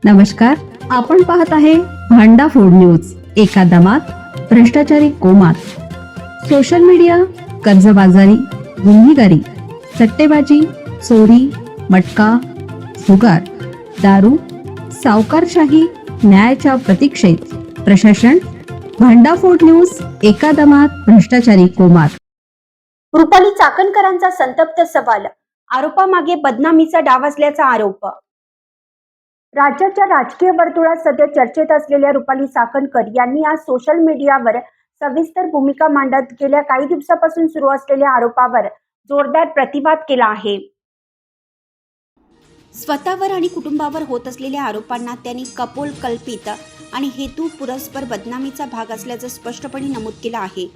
नमस्कार, आपण पाहत आहे भांडा फोड न्यूज. एका दमात भ्रष्टाचारी कोमात. सोशल मीडिया, कर्जबाजारी, गुन्हेगारी, सट्टेबाजी, चोरी, मटका, जुगार, दारू, सावकारशाही, न्यायाच्या प्रतीक्षेत प्रशासन. भांडाफोड न्यूज. एका दमात भ्रष्टाचारी कोमात. रुपाली चाकणकरांचा संतप्त सवाल. आरोपामागे बदनामीचा डाव असल्याचा आरोप. राज्याच्या राजकीय वर्तुळात सध्या चर्चेत असलेल्या रुपाली चाकणकर यांनी आज सोशल मीडियावर सविस्तर भूमिका मांडत गेल्या काही दिवसापासून सुरू असलेल्या आरोपावर जोरदार प्रतिवाद केला आहे. स्वतःवर आणि कुटुंबावर होत असलेल्या आरोपांना त्यांनी कपोलकल्पित आणि हेतू पुरस्पर बदनामीचा भाग असल्याचं स्पष्टपणे नमूद केलं आहे.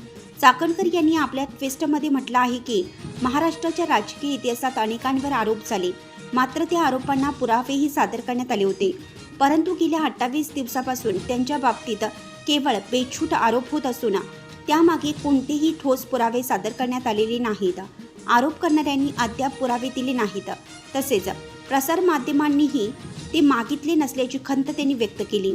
चाकणकर यांनी आपल्या ट्विटमध्ये म्हटलं आहे की महाराष्ट्राच्या राजकीय इतिहासात अनेकांवर आरोप झाले, मात्र त्या आरोपांना पुरावेही सादर करण्यात आले होते. परंतु गेल्या 28 दिवसापासून त्यांच्या बाबतीत केवळ बेछूट आरोप होत असून त्यामागे कोणतेही ठोस पुरावे सादर करण्यात आलेले नाहीत. आरोप करणाऱ्यांनी अद्याप पुरावे दिले नाहीत. तसेच प्रसारमाध्यमांनीही ते मागितले नसल्याची खंत त्यांनी व्यक्त केली.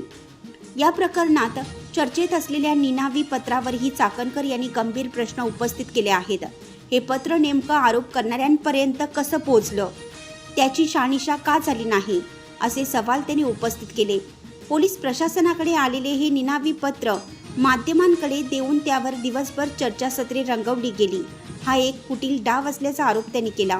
या प्रकरणात चर्चेत असलेल्या निनावी पत्रावरही चाकणकर यांनी गंभीर प्रश्न उपस्थित केले आहेत. हे पत्र नेमकं आरोप करणाऱ्यांपर्यंत कसं पोहोचलं, त्याची शहानिशा का झाली नाही, असे सवाल त्यांनी उपस्थित केले. पोलीस प्रशासनाकडे आलेले हे निनावी पत्र माध्यमांकडे देऊन त्यावर दिवसभर चर्चासत्रे रंगवली गेली. हा एक कुटील डाव असल्याचा आरोप त्यांनी केला.